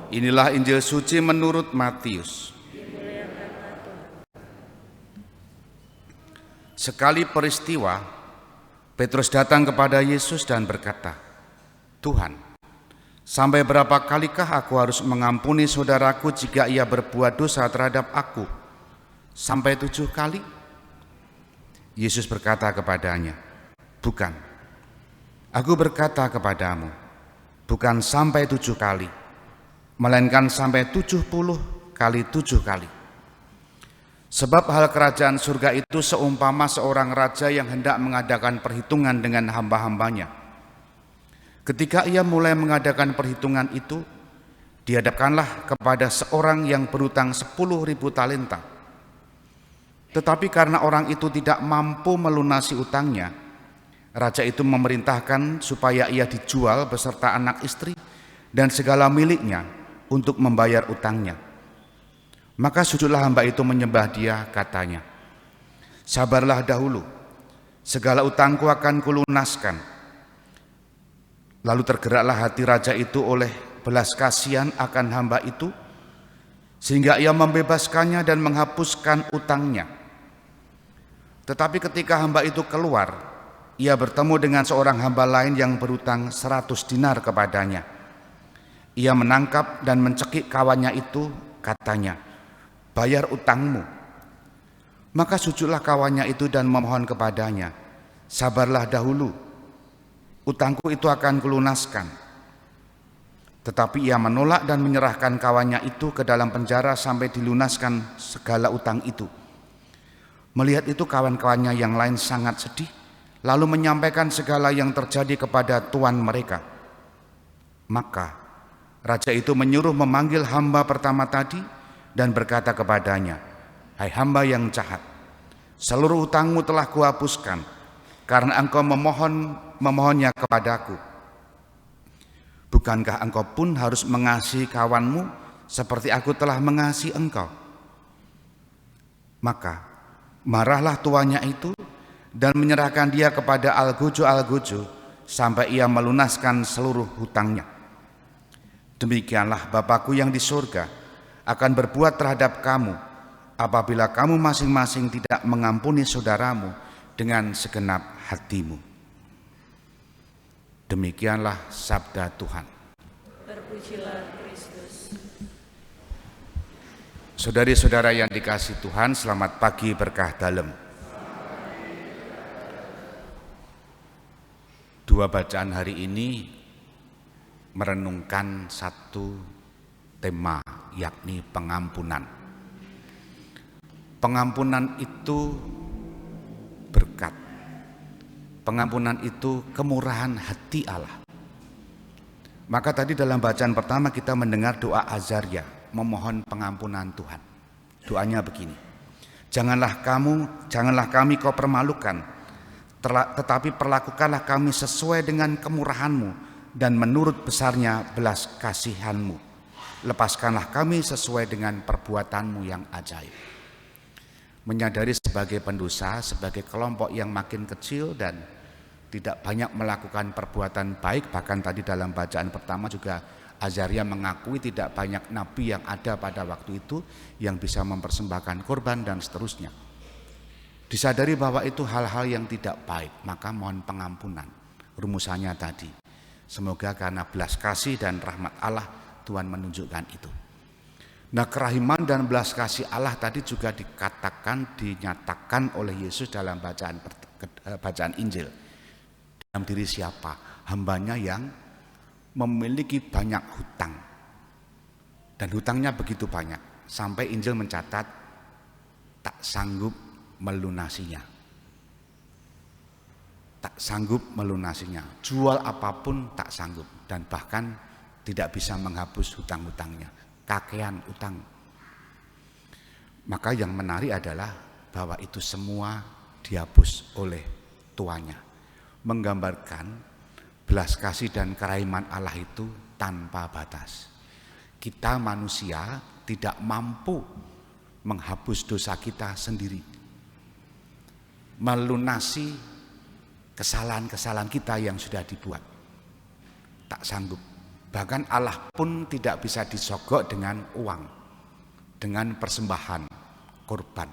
Inilah Injil suci menurut Matius. Sekali peristiwa, Petrus datang kepada Yesus dan berkata, "Tuhan, sampai berapa kalikah aku harus mengampuni saudaraku jika ia berbuat dosa terhadap aku? Sampai 7 kali?" Yesus berkata kepadanya, "Bukan. Aku berkata kepadamu, bukan sampai 7 kali, melainkan sampai 70 kali 7 kali. Sebab hal kerajaan surga itu seumpama seorang raja yang hendak mengadakan perhitungan dengan hamba-hambanya. Ketika ia mulai mengadakan perhitungan itu, dihadapkanlah kepada seorang yang berutang 10.000 talenta. Tetapi karena orang itu tidak mampu melunasi utangnya, raja itu memerintahkan supaya ia dijual beserta anak istri dan segala miliknya untuk membayar utangnya. Maka sujudlah hamba itu menyembah dia, katanya, 'Sabarlah dahulu, segala utangku akan kulunaskan.' Lalu tergeraklah hati raja itu oleh belas kasihan akan hamba itu, sehingga ia membebaskannya dan menghapuskan utangnya. Tetapi ketika hamba itu keluar, ia bertemu dengan seorang hamba lain yang berutang 100 dinar kepadanya. Ia menangkap dan mencekik kawannya itu, katanya, 'Bayar utangmu.' Maka sujudlah kawannya itu dan memohon kepadanya, 'Sabarlah dahulu, utangku itu akan kulunaskan.' Tetapi ia menolak dan menyerahkan kawannya itu ke dalam penjara sampai dilunaskan segala utang itu. Melihat itu kawan-kawannya yang lain sangat sedih, lalu menyampaikan segala yang terjadi kepada tuan mereka. Maka raja itu menyuruh memanggil hamba pertama tadi dan berkata kepadanya, 'Hai hamba yang jahat, seluruh utangmu telah kuhapuskan karena engkau memohonnya kepadaku. Bukankah engkau pun harus mengasihi kawanmu seperti aku telah mengasihi engkau?' Maka marahlah tuannya itu dan menyerahkan dia kepada algojo sampai ia melunaskan seluruh hutangnya. Demikianlah Bapakku yang di surga akan berbuat terhadap kamu apabila kamu masing-masing tidak mengampuni saudaramu dengan segenap hatimu." Demikianlah sabda Tuhan. Terpujilah Kristus. Saudari-saudara yang dikasihi Tuhan, selamat pagi berkah dalem. Dua bacaan hari ini merenungkan satu tema, yakni pengampunan. Pengampunan itu berkat. Pengampunan itu kemurahan hati Allah. Maka tadi dalam bacaan pertama kita mendengar doa Azaria memohon pengampunan Tuhan. Doanya begini, janganlah kami kau permalukan, tetapi perlakukanlah kami sesuai dengan kemurahan-Mu dan menurut besarnya belas kasihan-Mu. Lepaskanlah kami sesuai dengan perbuatan-Mu yang ajaib. Menyadari sebagai pendosa, sebagai kelompok yang makin kecil dan tidak banyak melakukan perbuatan baik, bahkan tadi dalam bacaan pertama juga Azaria mengakui tidak banyak nabi yang ada pada waktu itu yang bisa mempersembahkan korban dan seterusnya. Disadari bahwa itu hal-hal yang tidak baik, maka mohon pengampunan. Rumusannya tadi, semoga karena belas kasih dan rahmat Allah Tuhan menunjukkan itu. Nah, kerahiman dan belas kasih Allah tadi juga dinyatakan oleh Yesus dalam bacaan Injil. Dalam diri siapa? Hambanya yang memiliki banyak hutang. Dan hutangnya begitu banyak, sampai Injil mencatat tak sanggup melunasinya. Tak sanggup melunasinya. Jual apapun tak sanggup. Dan bahkan tidak bisa menghapus hutang-hutangnya. Kakean utang. Maka yang menarik adalah bahwa itu semua dihapus oleh tuannya, menggambarkan belas kasih dan kerahiman Allah itu tanpa batas. Kita manusia tidak mampu menghapus dosa kita sendiri, melunasi kesalahan-kesalahan kita yang sudah dibuat, tak sanggup. Bahkan Allah pun tidak bisa disogok dengan uang, dengan persembahan, korban.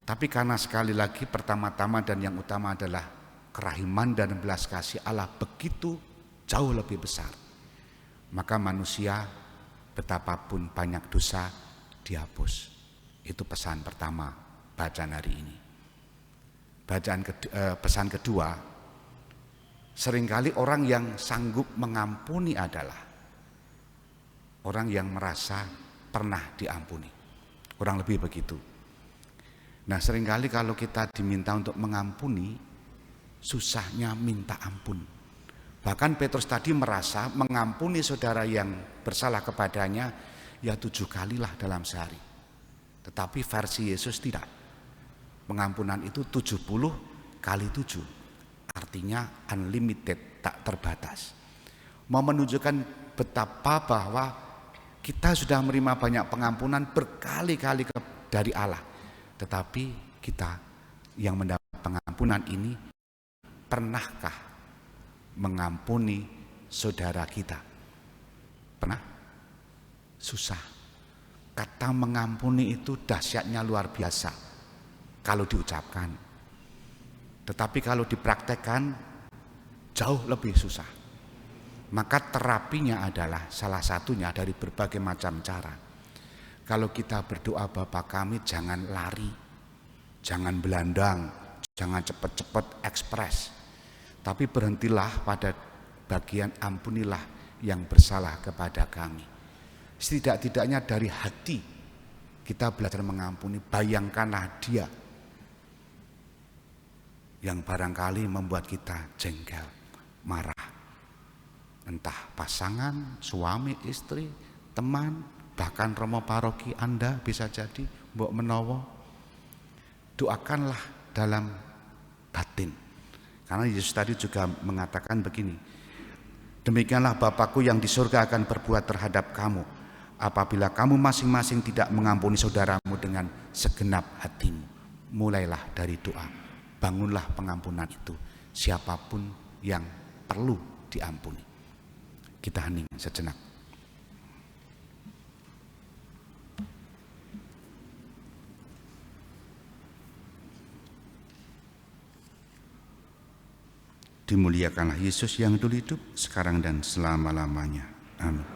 Tapi karena sekali lagi pertama-tama dan yang utama adalah kerahiman dan belas kasih Allah begitu jauh lebih besar. Maka manusia betapapun banyak dosa dihapus. Itu pesan pertama bacaan hari ini. Pesan kedua, seringkali orang yang sanggup mengampuni adalah orang yang merasa pernah diampuni. Kurang lebih begitu. Nah, seringkali kalau kita diminta untuk mengampuni, susahnya minta ampun. Bahkan Petrus tadi merasa mengampuni saudara yang bersalah kepadanya ya 7 kalilah dalam sehari. Tetapi versi Yesus tidak. Pengampunan itu 70 kali 7. Artinya unlimited, tak terbatas. Mau menunjukkan betapa bahwa kita sudah menerima banyak pengampunan berkali-kali dari Allah. Tetapi kita yang mendapat pengampunan ini, pernahkah mengampuni saudara kita? Pernah? Susah. Kata mengampuni itu dahsyatnya luar biasa kalau diucapkan. Tetapi kalau dipraktekkan jauh lebih susah. Maka terapinya adalah salah satunya dari berbagai macam cara. Kalau kita berdoa Bapa kami, jangan lari, jangan belandang, jangan cepat-cepat ekspres. Tapi berhentilah pada bagian ampunilah yang bersalah kepada kami. Setidak-tidaknya dari hati kita belajar mengampuni. Bayangkanlah dia yang barangkali membuat kita jengkel, marah. Entah pasangan, suami, istri, teman, bahkan romo paroki Anda bisa jadi mbok menawa. Doakanlah dalam batin. Karena Yesus tadi juga mengatakan begini, demikianlah Bapakku yang di surga akan berbuat terhadap kamu apabila kamu masing-masing tidak mengampuni saudaramu dengan segenap hatimu. Mulailah dari doa, bangunlah pengampunan itu siapapun yang perlu diampuni. Kita hening sejenak. Dimuliakanlah Yesus yang dulu hidup, sekarang dan selama-lamanya. Amin.